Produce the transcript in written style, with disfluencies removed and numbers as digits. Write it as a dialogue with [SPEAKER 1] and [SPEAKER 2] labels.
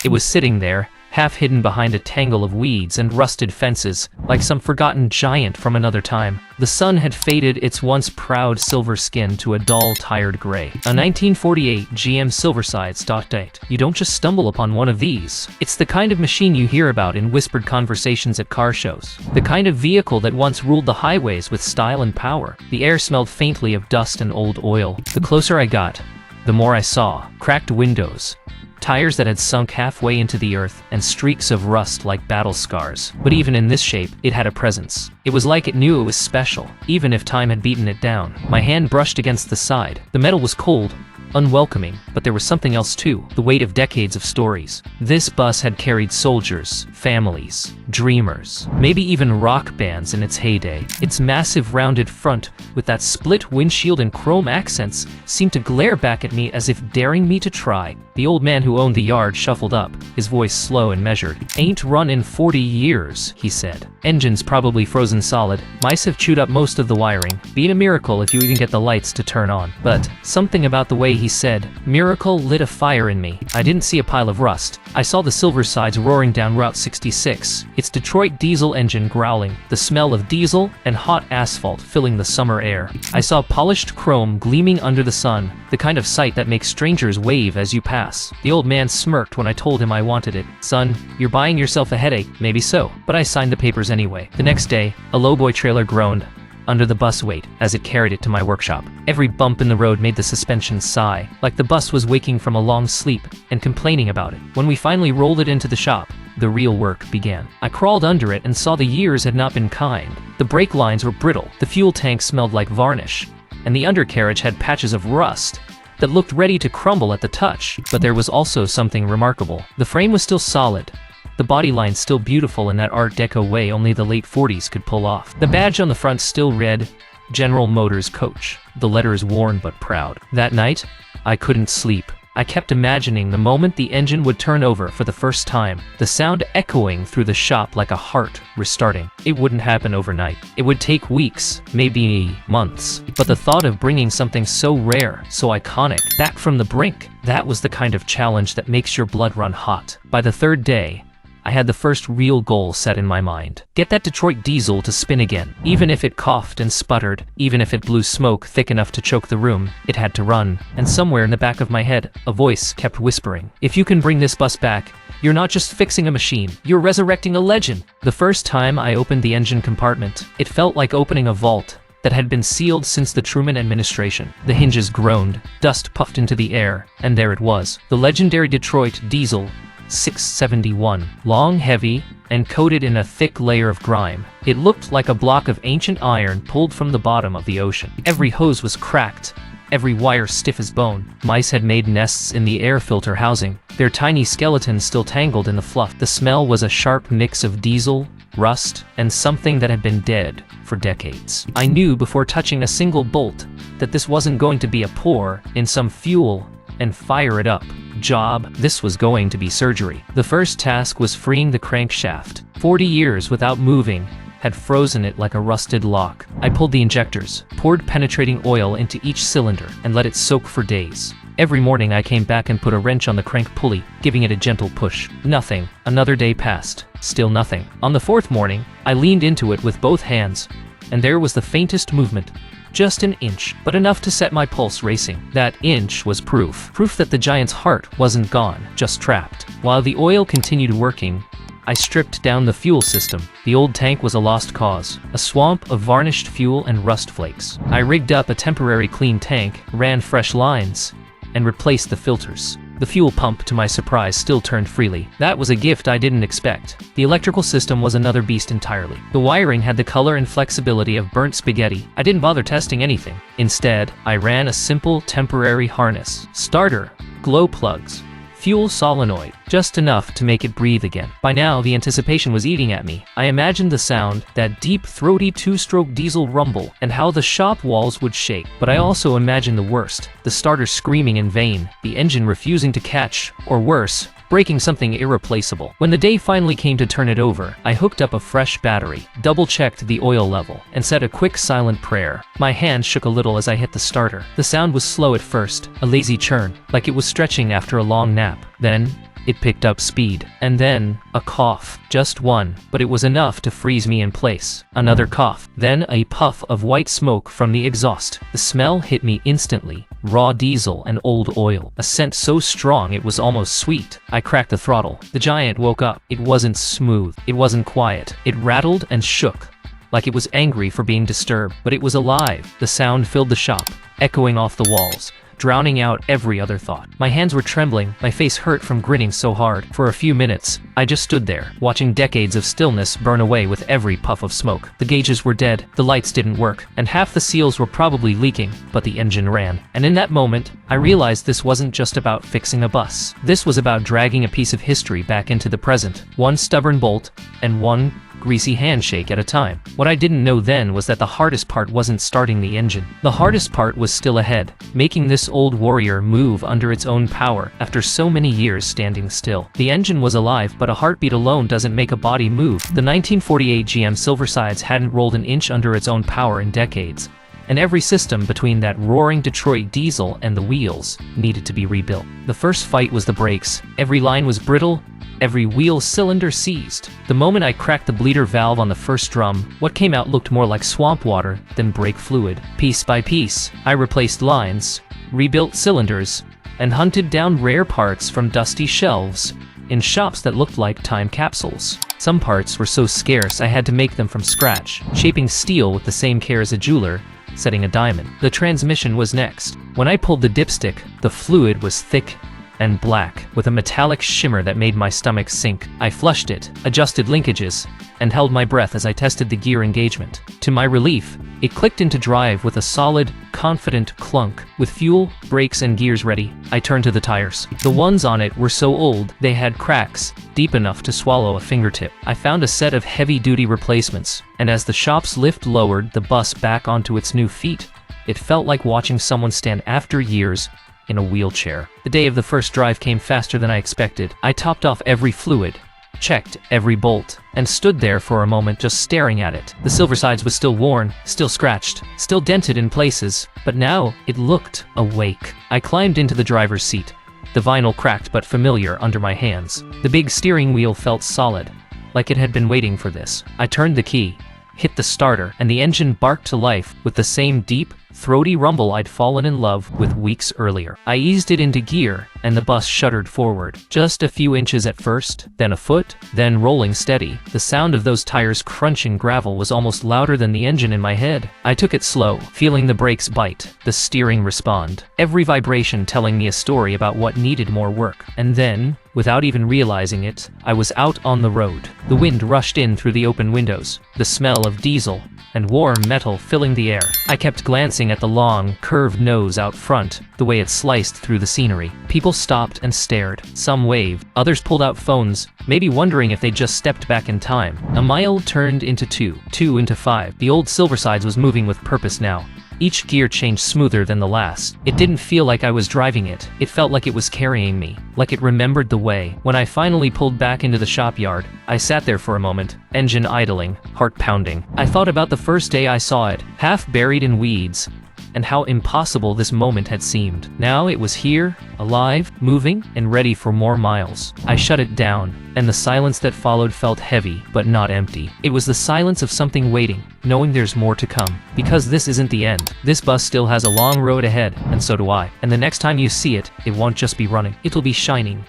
[SPEAKER 1] It was sitting there, half hidden behind a tangle of weeds and rusted fences, like some forgotten giant from another time. The sun had faded its once proud silver skin to a dull, tired gray. A 1948 GM Silversides Bus Back. You don't just stumble upon one of these. It's the kind of machine you hear about in whispered conversations at car shows. The kind of vehicle that once ruled the highways with style and power. The air smelled faintly of dust and old oil. The closer I got, the more I saw. Cracked windows, tires that had sunk halfway into the earth, and streaks of rust like battle scars. But even in this shape, it had a presence. It was like it knew it was special, even if time had beaten it down. My hand brushed against the side. The metal was cold, unwelcoming, but there was something else too, the weight of decades of stories. This bus had carried soldiers, families, dreamers, maybe even rock bands in its heyday. Its massive rounded front, with that split windshield and chrome accents, seemed to glare back at me as if daring me to try. The old man who owned the yard shuffled up, his voice slow and measured. "Ain't run in 40 years, he said. "Engine's probably frozen solid. Mice have chewed up most of the wiring. Be a miracle if you even get the lights to turn on." But something about the way he said miracle lit a fire in me. I didn't see a pile of rust. I saw the Silversides roaring down Route 66, its Detroit diesel engine growling, the smell of diesel and hot asphalt filling the summer air. I saw polished chrome gleaming under the sun, the kind of sight that makes strangers wave as you pass. The old man smirked when I told him I wanted it. "Son, you're buying yourself a headache." Maybe so, but I signed the papers anyway. The next day, a lowboy trailer groaned under the bus weight as it carried it to my workshop. Every bump in the road made the suspension sigh, like the bus was waking from a long sleep and complaining about it. When we finally rolled it into the shop, the real work began. I crawled under it and saw the years had not been kind. The brake lines were brittle, the fuel tank smelled like varnish, and the undercarriage had patches of rust that looked ready to crumble at the touch. But there was also something remarkable. The frame was still solid, the body line still beautiful in that Art Deco way only the late 40s could pull off. The badge on the front still read, General Motors Coach, the letters worn but proud. That night, I couldn't sleep. I kept imagining the moment the engine would turn over for the first time, the sound echoing through the shop like a heart restarting. It wouldn't happen overnight. It would take weeks, maybe months. But the thought of bringing something so rare, so iconic, back from the brink, that was the kind of challenge that makes your blood run hot. By the third day, I had the first real goal set in my mind. Get that Detroit diesel to spin again. Even if it coughed and sputtered, even if it blew smoke thick enough to choke the room, it had to run. And somewhere in the back of my head, a voice kept whispering, "If you can bring this bus back, you're not just fixing a machine, you're resurrecting a legend." The first time I opened the engine compartment, it felt like opening a vault that had been sealed since the Truman administration. The hinges groaned, dust puffed into the air, and there it was, the legendary Detroit diesel 671, long, heavy, and coated in a thick layer of grime. It looked like a block of ancient iron pulled from the bottom of the ocean. Every hose was cracked, every wire stiff as bone. Mice had made nests in the air filter housing, their tiny skeletons still tangled in the fluff. The smell was a sharp mix of diesel, rust, and something that had been dead for decades. I knew before touching a single bolt that this wasn't going to be a pour in some fuel and fire it up job. This was going to be surgery. The first task was freeing the crankshaft. 40 years without moving had frozen it like a rusted lock. I pulled the injectors, poured penetrating oil into each cylinder, and let it soak for days. Every morning I came back and put a wrench on the crank pulley, giving it a gentle push. Nothing. Another day passed. Still nothing. On the fourth morning, I leaned into it with both hands, and there was the faintest movement. Just an inch, but enough to set my pulse racing. That inch was proof that the giant's heart wasn't gone, just trapped. While the oil continued working, I stripped down the fuel system. The old tank was a lost cause, a swamp of varnished fuel and rust flakes. I rigged up a temporary clean tank, ran fresh lines, and replaced the filters. The fuel pump, to my surprise, still turned freely. That was a gift I didn't expect. The electrical system was another beast entirely. The wiring had the color and flexibility of burnt spaghetti. I didn't bother testing anything. Instead, I ran a simple temporary harness. Starter, glow plugs, fuel solenoid, just enough to make it breathe again. By now, the anticipation was eating at me. I imagined the sound, that deep, throaty two-stroke diesel rumble, and how the shop walls would shake. But I also imagined the worst, the starter screaming in vain, the engine refusing to catch, or worse, breaking something irreplaceable. When the day finally came to turn it over, I hooked up a fresh battery, double-checked the oil level, and said a quick silent prayer. My hand shook a little as I hit the starter. The sound was slow at first, a lazy churn, like it was stretching after a long nap. Then, it picked up speed. And then, a cough. Just one, but it was enough to freeze me in place. Another cough. Then a puff of white smoke from the exhaust. The smell hit me instantly. Raw diesel and old oil. A scent so strong it was almost sweet. I cracked the throttle. The Giant woke up. It wasn't smooth. It wasn't quiet. It rattled and shook, like it was angry for being disturbed, but it was alive. The sound filled the shop, echoing off the walls, drowning out every other thought. My hands were trembling, my face hurt from grinning so hard. For a few minutes, I just stood there, watching decades of stillness burn away with every puff of smoke. The gauges were dead, the lights didn't work, and half the seals were probably leaking, but the engine ran. And in that moment, I realized this wasn't just about fixing a bus. This was about dragging a piece of history back into the present, one stubborn bolt, and one greasy handshake at a time. What I didn't know then was that the hardest part wasn't starting the engine. The hardest part was still ahead, making this old warrior move under its own power after so many years standing still. The engine was alive, but a heartbeat alone doesn't make a body move. The 1948 GM Silversides hadn't rolled an inch under its own power in decades, and every system between that roaring Detroit diesel and the wheels needed to be rebuilt. The first fight was the brakes. Every line was brittle, every wheel cylinder seized. The moment I cracked the bleeder valve on the first drum, what came out looked more like swamp water than brake fluid. Piece by piece, I replaced lines, rebuilt cylinders, and hunted down rare parts from dusty shelves in shops that looked like time capsules. Some parts were so scarce I had to make them from scratch, shaping steel with the same care as a jeweler setting a diamond. The transmission was next. When I pulled the dipstick, the fluid was thick and black, with a metallic shimmer that made my stomach sink. I flushed it, adjusted linkages, and held my breath as I tested the gear engagement. To my relief, it clicked into drive with a solid, confident clunk. With fuel, brakes, and gears ready, I turned to the tires. The ones on it were so old, they had cracks deep enough to swallow a fingertip. I found a set of heavy-duty replacements, and as the shop's lift lowered the bus back onto its new feet, it felt like watching someone stand after years in a wheelchair. The day of the first drive came faster than I expected. I topped off every fluid, checked every bolt, and stood there for a moment just staring at it. The Silversides was still worn, still scratched, still dented in places, but now it looked awake. I climbed into the driver's seat, the vinyl cracked but familiar under my hands. The big steering wheel felt solid, like it had been waiting for this. I turned the key, hit the starter, and the engine barked to life with the same deep, throaty rumble I'd fallen in love with weeks earlier. I eased it into gear, and the bus shuddered forward. Just a few inches at first, then a foot, then rolling steady. The sound of those tires crunching gravel was almost louder than the engine in my head. I took it slow, feeling the brakes bite, the steering respond, every vibration telling me a story about what needed more work. And then, without even realizing it, I was out on the road. The wind rushed in through the open windows, the smell of diesel and warm metal filling the air. I kept glancing at the long, curved nose out front, the way it sliced through the scenery. People stopped and stared. Some waved, others pulled out phones, maybe wondering if they just stepped back in time. A mile turned into two into 5. The old Silversides was moving with purpose now. Each gear changed smoother than the last. It didn't feel like I was driving it. It felt like it was carrying me, like it remembered the way. When I finally pulled back into the shop yard, I sat there for a moment, engine idling, heart pounding. I thought about the first day I saw it, half buried in weeds, and how impossible this moment had seemed. Now it was here, alive, moving, and ready for more miles. I shut it down, and the silence that followed felt heavy, but not empty. It was the silence of something waiting, knowing there's more to come. Because this isn't the end. This bus still has a long road ahead, and so do I. And the next time you see it, it won't just be running. It'll be shining.